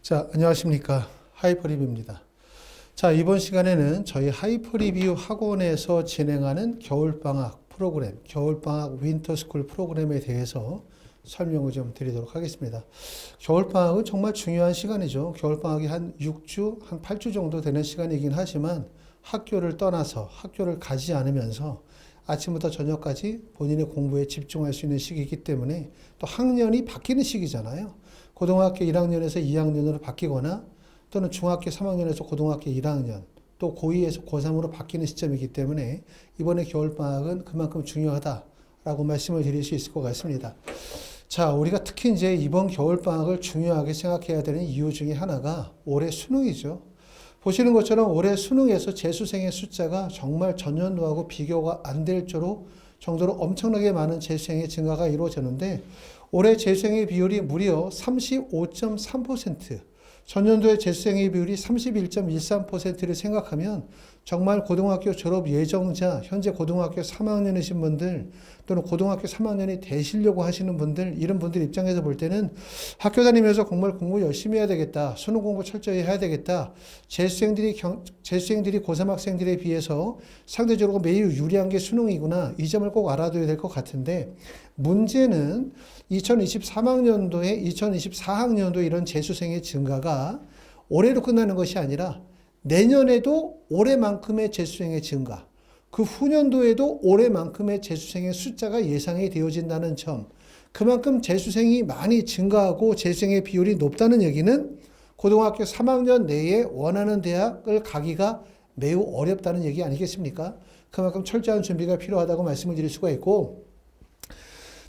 자, 안녕하십니까. 하이퍼리뷰입니다. 자, 이번 시간에는 저희 하이퍼리뷰 학원에서 진행하는 겨울방학 프로그램, 겨울방학 윈터스쿨 프로그램에 대해서 설명을 좀 드리도록 하겠습니다. 겨울방학은 정말 중요한 시간이죠. 겨울방학이 한 6주, 한 8주 정도 되는 시간이긴 하지만 학교를 떠나서 학교를 가지 않으면서 아침부터 저녁까지 본인의 공부에 집중할 수 있는 시기이기 때문에 또 학년이 바뀌는 시기잖아요. 고등학교 1학년에서 2학년으로 바뀌거나 또는 중학교 3학년에서 고등학교 1학년 또 고2에서 고3으로 바뀌는 시점이기 때문에 이번에 겨울방학은 그만큼 중요하다라고 말씀을 드릴 수 있을 것 같습니다. 자, 우리가 특히 이제 이번 겨울방학을 중요하게 생각해야 되는 이유 중에 하나가 올해 수능이죠. 보시는 것처럼 올해 수능에서 재수생의 숫자가 정말 전년도하고 비교가 안 될 정도로 엄청나게 많은 재수생의 증가가 이루어졌는데 올해 재수생의 비율이 무려 35.3%, 전년도의 재수생의 비율이 31.13%를 생각하면 정말 고등학교 졸업 예정자, 현재 고등학교 3학년이신 분들 또는 고등학교 3학년이 되시려고 하시는 분들, 이런 분들 입장에서 볼 때는 학교 다니면서 정말 공부 열심히 해야 되겠다, 수능 공부 철저히 해야 되겠다, 재수생들이 고3 학생들에 비해서 상대적으로 매우 유리한 게 수능이구나, 이 점을 꼭 알아둬야 될 것 같은데, 문제는 2024학년도에 이런 재수생의 증가가 올해로 끝나는 것이 아니라 내년에도 올해만큼의 재수생의 증가, 그 후년도에도 올해만큼의 재수생의 숫자가 예상이 되어진다는 점, 그만큼 재수생이 많이 증가하고 재수생의 비율이 높다는 얘기는 고등학교 3학년 내에 원하는 대학을 가기가 매우 어렵다는 얘기 아니겠습니까? 그만큼 철저한 준비가 필요하다고 말씀을 드릴 수가 있고,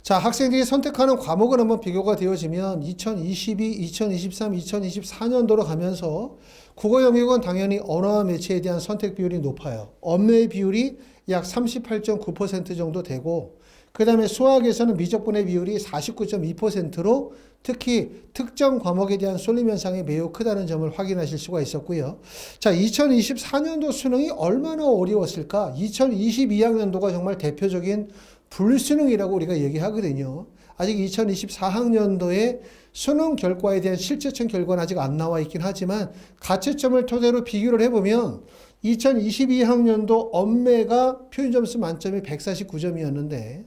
자, 학생들이 선택하는 과목은 한번 비교가 되어지면 2022, 2023, 2024년도로 가면서 국어 영역은 당연히 언어와 매체에 대한 선택 비율이 높아요. 언어의 비율이 약 38.9% 정도 되고, 그 다음에 수학에서는 미적분의 비율이 49.2%로 특히 특정 과목에 대한 쏠림 현상이 매우 크다는 점을 확인하실 수가 있었고요. 자, 2024년도 수능이 얼마나 어려웠을까? 2022학년도가 정말 대표적인 불수능이라고 우리가 얘기하거든요. 아직 2024학년도에 수능 결과에 대한 실제청 결과는 아직 안 나와 있긴 하지만 가채점을 토대로 비교를 해보면 2022학년도 언매가 표준점수 만점이 149점이었는데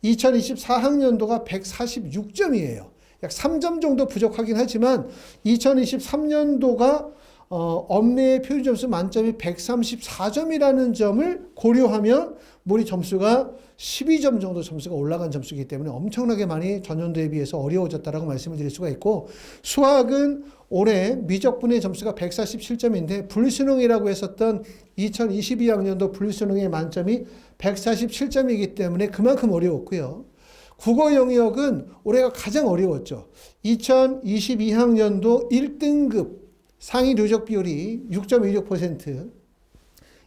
2024학년도가 146점이에요. 약 3점 정도 부족하긴 하지만 2023년도가 언매의 표준점수 만점이 134점이라는 점을 고려하면 우리 점수가 12점 정도 점수가 올라간 점수이기 때문에 엄청나게 많이 전년도에 비해서 어려워졌다라고 말씀을 드릴 수가 있고, 수학은 올해 미적분의 점수가 147점인데 분수능이라고 했었던 2022학년도 분수능의 만점이 147점이기 때문에 그만큼 어려웠고요. 국어 영역은 올해가 가장 어려웠죠. 2022학년도 1등급 상위 누적 비율이 6.26%,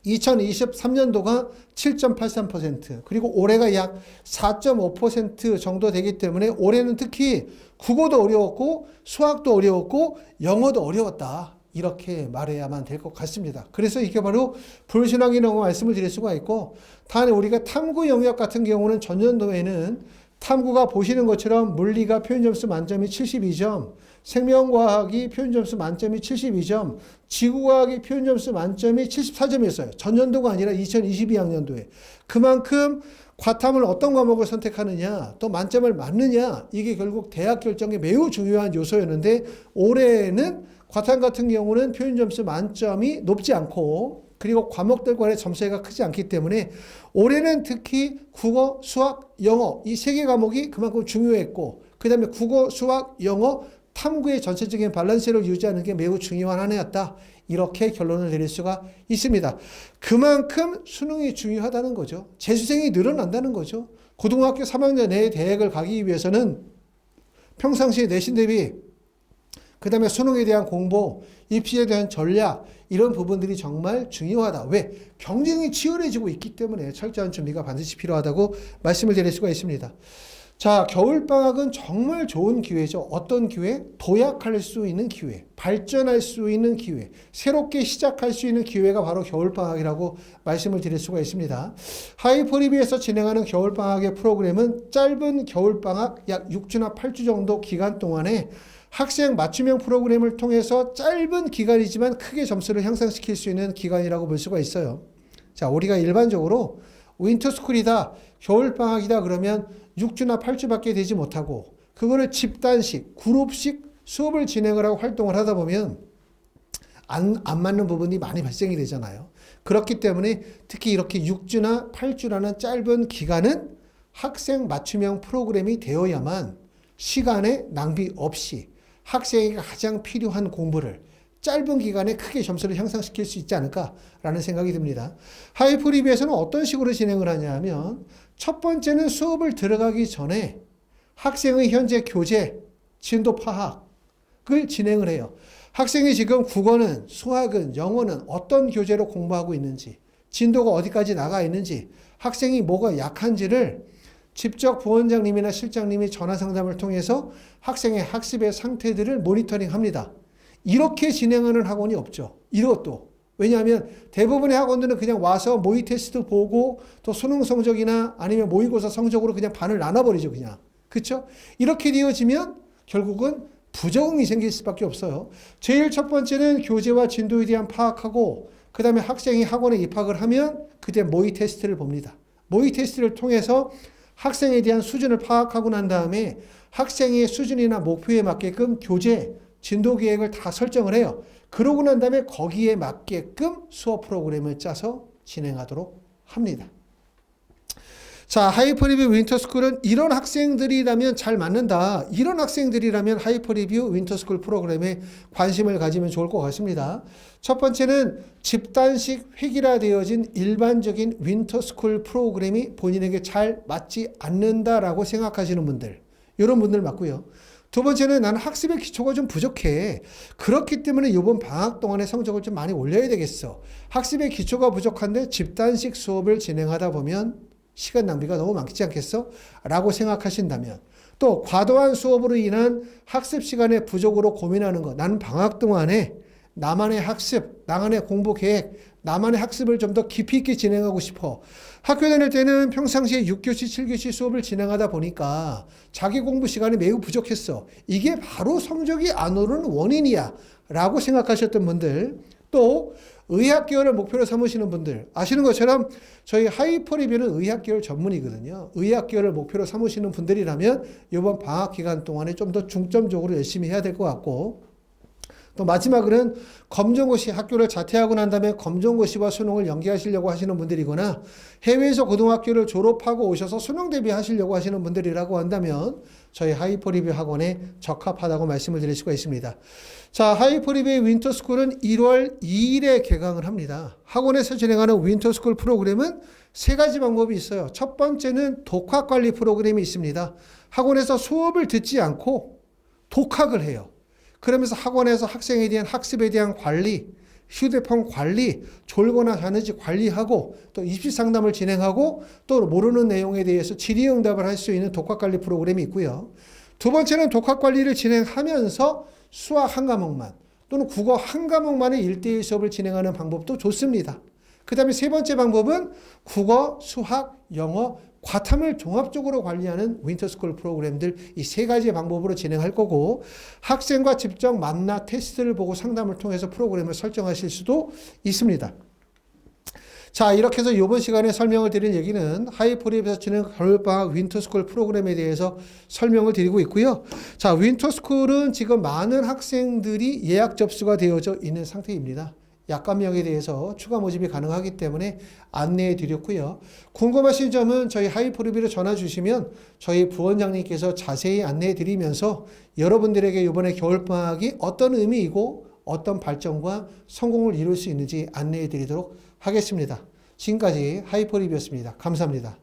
2023년도가 7.83%, 그리고 올해가 약 4.5% 정도 되기 때문에 올해는 특히 국어도 어려웠고 수학도 어려웠고 영어도 어려웠다, 이렇게 말해야만 될 것 같습니다. 그래서 이게 바로 불신앙이라고 말씀을 드릴 수가 있고, 다음에 우리가 탐구 영역 같은 경우는 전년도에는 탐구가 보시는 것처럼 물리가 표준점수 만점이 72점, 생명과학이 표준점수 만점이 72점, 지구과학이 표준점수 만점이 74점이었어요. 전년도가 아니라 2022학년도에. 그만큼 과탐을 어떤 과목을 선택하느냐, 또 만점을 맞느냐, 이게 결국 대학 결정에 매우 중요한 요소였는데, 올해는 과탐 같은 경우는 표준점수 만점이 높지 않고, 그리고 과목들 간의 점수가 크지 않기 때문에 올해는 특히 국어, 수학, 영어 이 세 개 과목이 그만큼 중요했고, 그 다음에 국어, 수학, 영어, 탐구의 전체적인 밸런스를 유지하는 게 매우 중요한 한 해였다, 이렇게 결론을 내릴 수가 있습니다. 그만큼 수능이 중요하다는 거죠. 재수생이 늘어난다는 거죠. 고등학교 3학년 내에 대학을 가기 위해서는 평상시에 내신 대비, 그 다음에 수능에 대한 공부, 입시에 대한 전략, 이런 부분들이 정말 중요하다. 왜? 경쟁이 치열해지고 있기 때문에 철저한 준비가 반드시 필요하다고 말씀을 드릴 수가 있습니다. 자, 겨울방학은 정말 좋은 기회죠. 어떤 기회? 도약할 수 있는 기회, 발전할 수 있는 기회, 새롭게 시작할 수 있는 기회가 바로 겨울방학이라고 말씀을 드릴 수가 있습니다. 하이퍼리뷰에서 진행하는 겨울방학의 프로그램은 짧은 겨울방학 약 6주나 8주 정도 기간 동안에 학생 맞춤형 프로그램을 통해서 짧은 기간이지만 크게 점수를 향상시킬 수 있는 기간이라고 볼 수가 있어요. 자, 우리가 일반적으로 윈터스쿨이다, 겨울방학이다 그러면 6주나 8주밖에 되지 못하고 그거를 집단식, 그룹식 수업을 진행을 하고 활동을 하다 보면 안 맞는 부분이 많이 발생이 되잖아요. 그렇기 때문에 특히 이렇게 6주나 8주라는 짧은 기간은 학생 맞춤형 프로그램이 되어야만 시간의 낭비 없이 학생에게 가장 필요한 공부를 짧은 기간에 크게 점수를 향상시킬 수 있지 않을까라는 생각이 듭니다. 하이프리뷰에서는 어떤 식으로 진행을 하냐 하면 첫 번째는 수업을 들어가기 전에 학생의 현재 교재, 진도 파악을 진행을 해요. 학생이 지금 국어는, 수학은, 영어는 어떤 교재로 공부하고 있는지, 진도가 어디까지 나가 있는지, 학생이 뭐가 약한지를 직접 부원장님이나 실장님이 전화 상담을 통해서 학생의 학습의 상태들을 모니터링 합니다. 이렇게 진행하는 학원이 없죠. 이것도. 왜냐하면 대부분의 학원들은 그냥 와서 모의 테스트 보고 또 수능 성적이나 아니면 모의고사 성적으로 그냥 반을 나눠버리죠. 그냥. 그렇죠? 이렇게 되어지면 결국은 부적응이 생길 수밖에 없어요. 제일 첫 번째는 교재와 진도에 대한 파악하고 그 다음에 학생이 학원에 입학을 하면 그때 모의 테스트를 봅니다. 모의 테스트를 통해서 학생에 대한 수준을 파악하고 난 다음에 학생의 수준이나 목표에 맞게끔 교재, 진도 계획을 다 설정을 해요. 그러고 난 다음에 거기에 맞게끔 수업 프로그램을 짜서 진행하도록 합니다. 자, 하이퍼리뷰 윈터스쿨은 이런 학생들이라면 잘 맞는다. 이런 학생들이라면 하이퍼리뷰 윈터스쿨 프로그램에 관심을 가지면 좋을 것 같습니다. 첫 번째는 집단식 획일화되어진 일반적인 윈터스쿨 프로그램이 본인에게 잘 맞지 않는다라고 생각하시는 분들. 이런 분들 맞고요. 두 번째는 나는 학습의 기초가 좀 부족해. 그렇기 때문에 이번 방학 동안에 성적을 좀 많이 올려야 되겠어. 학습의 기초가 부족한데 집단식 수업을 진행하다 보면 시간 낭비가 너무 많지 않겠어? 라고 생각하신다면 또 과도한 수업으로 인한 학습 시간의 부족으로 고민하는 것. 나는 방학 동안에 나만의 학습, 나만의 공부 계획, 나만의 학습을 좀 더 깊이 있게 진행하고 싶어. 학교 다닐 때는 평상시에 6교시, 7교시 수업을 진행하다 보니까 자기 공부 시간이 매우 부족했어. 이게 바로 성적이 안 오르는 원인이야. 라고 생각하셨던 분들, 또 의학계열을 목표로 삼으시는 분들, 아시는 것처럼 저희 하이퍼리뷰는 의학계열 전문이거든요. 의학계열을 목표로 삼으시는 분들이라면 이번 방학 기간 동안에 좀 더 중점적으로 열심히 해야 될 것 같고, 또 마지막으로는 검정고시 학교를 자퇴하고 난 다음에 검정고시와 수능을 연계하시려고 하시는 분들이거나 해외에서 고등학교를 졸업하고 오셔서 수능 대비하시려고 하시는 분들이라고 한다면 저희 하이퍼리뷰 학원에 적합하다고 말씀을 드릴 수가 있습니다. 자, 하이퍼리뷰의 윈터스쿨은 1월 2일에 개강을 합니다. 학원에서 진행하는 윈터스쿨 프로그램은 세 가지 방법이 있어요. 첫 번째는 독학관리 프로그램이 있습니다. 학원에서 수업을 듣지 않고 독학을 해요. 그러면서 학원에서 학생에 대한 학습에 대한 관리, 휴대폰 관리, 졸거나 자는지 관리하고 또 입시 상담을 진행하고 또 모르는 내용에 대해서 질의응답을 할 수 있는 독학관리 프로그램이 있고요. 두 번째는 독학관리를 진행하면서 수학 한 과목만 또는 국어 한 과목만의 1대1 수업을 진행하는 방법도 좋습니다. 그 다음에 세 번째 방법은 국어, 수학, 영어, 과탐을 종합적으로 관리하는 윈터스쿨 프로그램들 이 세 가지 방법으로 진행할 거고 학생과 직접 만나 테스트를 보고 상담을 통해서 프로그램을 설정하실 수도 있습니다. 자, 이렇게 해서 이번 시간에 설명을 드릴 얘기는 하이퍼리뷰에서 진행 겨울방학 윈터스쿨 프로그램에 대해서 설명을 드리고 있고요. 자, 윈터스쿨은 지금 많은 학생들이 예약 접수가 되어져 있는 상태입니다. 약관명에 대해서 추가 모집이 가능하기 때문에 안내해 드렸고요. 궁금하신 점은 저희 하이퍼리뷰로 전화 주시면 저희 부원장님께서 자세히 안내해 드리면서 여러분들에게 이번에 겨울방학이 어떤 의미이고 어떤 발전과 성공을 이룰 수 있는지 안내해 드리도록 하겠습니다. 지금까지 하이퍼리뷰였습니다. 감사합니다.